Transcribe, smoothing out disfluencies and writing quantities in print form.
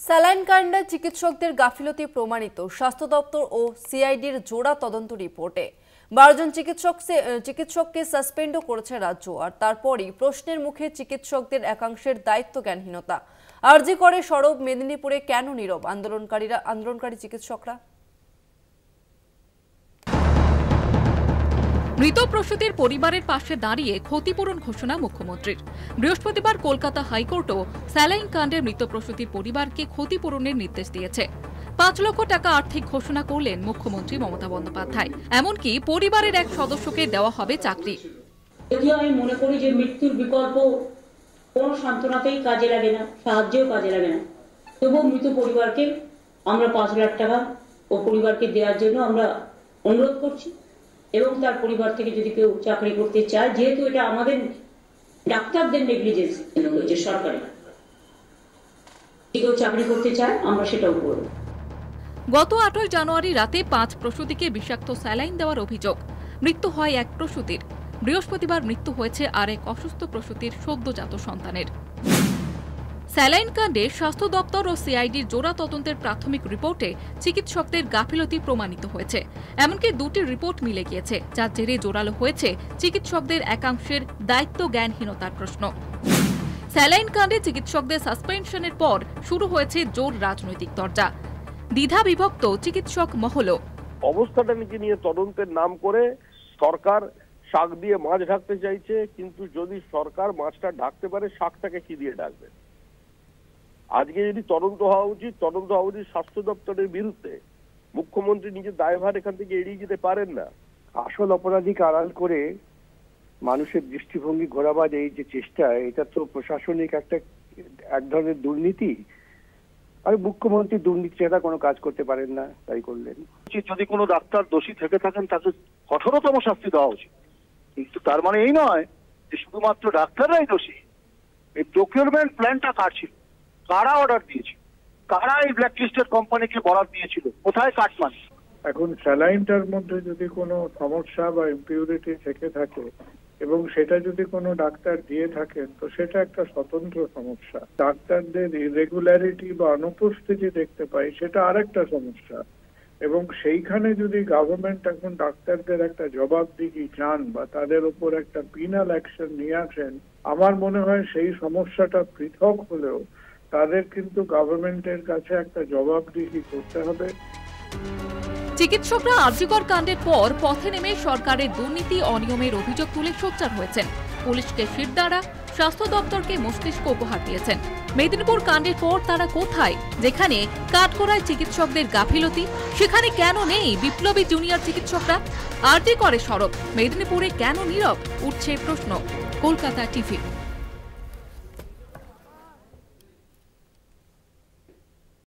Saline কাণ্ডে চিকিৎসকদের গাফিলতি প্রমাণিত স্বাস্থ্য দপ্তর ও সিআইডির জোড়া তদন্ত রিপোর্টে 12 জন চিকিৎসককে সাসপেন্ডও করেছে রাজ্য। আর তারপরই প্রশ্নের মুখে চিকিৎসকদের একাংশের দায়িত্বজ্ঞানহীনতা। আরজি করে সরব মেদিনীপুরে কেন নীরব আন্দোলনকারী চিকিৎসকরা? মৃত প্রসূতির পরিবারের পাশে দাঁড়িয়ে ক্ষতিপূরণ ঘোষণা মুখ্যমন্ত্রীর। বৃহস্পতিবার কলকাতা হাইকোর্টও স্যালাইন কাণ্ডে মৃত প্রসূতির পরিবারকে ক্ষতিপূরণের নির্দেশ দিয়েছে। 5 লক্ষ টাকা আর্থিক ঘোষণা করলেন মুখ্যমন্ত্রী মমতা বন্দ্যোপাধ্যায়। এমনকি পরিবারের এক সদস্যকে দেওয়া হবে চাকরি। যদিও আমি মনে করি যে মৃত্যুর বিকল্প কোনো সান্ত্বনাতেই কাজে লাগে না, সাহায্যেও কাজে লাগে না, তবুও মৃত পরিবারকে আমরা 5 লাখ টাকা ও পরিবারকে দেওয়ার জন্য আমরা অনুরোধ করছি। এবং তার পরিবার থেকে যদি কেউ চাকরি করতে চায়, যেহেতু এটা আমাদের ডাক্তারদের নেগলিজেন্স হয়েছে, সরকারি কেউ চাকরি করতে চায় আমরা সেটাও করব। গত 8 জানুয়ারি রাতে 5 প্রসূতিকে বিষাক্ত স্যালাইন দেওয়ার অভিযোগ। মৃত্যু হয় এক প্রসূতির। বৃহস্পতিবার মৃত্যু হয়েছে আরেক অসুস্থ প্রসূতির সদ্যজাত সন্তানের। স্যালাইন কাণ্ডে স্বাস্থ্য দপ্তর ও সিআইডির জোড়া তদন্তের প্রাথমিক রিপোর্টে চিকিৎসকদের গাফিলতি প্রমাণিত হয়েছে। এমনকি 2টি রিপোর্ট মিলে গিয়েছে, যার জেরে জোরালো হয়েছে চিকিৎসকদের একাংশের দায়িত্ব জ্ঞানহীনতার প্রশ্ন। স্যালাইন কাণ্ডে চিকিৎসকদের সাসপেনশনের পর শুরু হয়েছে জোর রাজনৈতিক তরজা। দ্বিধা বিভক্ত চিকিৎসক মহলও। অবস্থাটা নিয়ে তদন্তের নাম করে সরকার শাক দিয়ে মাছ ঢাকতে চাইছে, কিন্তু যদি সরকার মাছটা ঢাকতে পারে, শাকটাকে কি দিয়ে ঢাকবে? আজকে যদি তদন্ত হওয়া উচিত স্বাস্থ্য দপ্তরের বিরুদ্ধে। মুখ্যমন্ত্রী নিজের দায়ভার এখান থেকে এড়িয়ে যেতে পারেন না। আসল অপরাধীকে আড়াল করে মানুষের দৃষ্টিভঙ্গি ঘোরাবার এই যে চেষ্টা, এটা তো প্রশাসনিক এক ধরনের দুর্নীতি। আর মুখ্যমন্ত্রী দুর্নীতি ছাড়া কোনো কাজ করতে পারেন না, তাই করলেন। যদি কোনো ডাক্তার দোষী থেকে থাকেন তাকে কঠোরতম শাস্তি দেওয়া উচিত, কিন্তু তার মানে এই নয় যে শুধুমাত্র ডাক্তাররাই দোষী। এই প্রকিউরমেন্ট প্ল্যানটা কার ছিল? কারা অর্ডার দিয়েছিল? কারা এই ব্ল্যাকলিস্টেড কোম্পানিকে বরাদ দিয়েছিল? কোথায় কাটমানি? এখন স্যালাইনটার মধ্যে যদি কোনো সমস্যা বা ইমপিউরিটি থেকে থাকে এবং সেটা যদি কোনো ডাক্তার দিয়ে থাকেন, তো সেটা একটা স্বতন্ত্র সমস্যা। ডাক্তারদের ইরেগুলারিটি বা অনুপস্থিতি দেখতে পাই, সেটা আরেকটা সমস্যা। এবং সেইখানে যদি গভর্নমেন্ট এখন ডাক্তারদের একটা জবাবদিহি চান বা তাদের উপর একটা পিনাল অ্যাকশন নিয়ে আসেন, আমার মনে হয় সেই সমস্যাটা পৃথক হলেও তাদের কিন্তু গভর্নমেন্টের কাছে একটা জবাবদিহি করতে হবে। চিকিৎসকরা আরজিকর কাণ্ডের পর পথে নেমে সরকারের দুর্নীতি অনিয়মের অভিযোগ তুলে সোচ্চার হয়েছেন। পুলিশকে শিরদাঁড়া, স্বাস্থ্য দপ্তরকে মস্তিষ্ক উপহার দিয়েছেন। মেদিনীপুর কাণ্ডের পর তারা কোথায়? যেখানে কাঠগড়ায় চিকিৎসকদের গাফিলতি, সেখানে কেন নেই বিপ্লবী জুনিয়র চিকিৎসকরা? আরজি করে সরব, মেদিনীপুরে কেন নীরব? উঠছে প্রশ্ন। কলকাতা টিভি।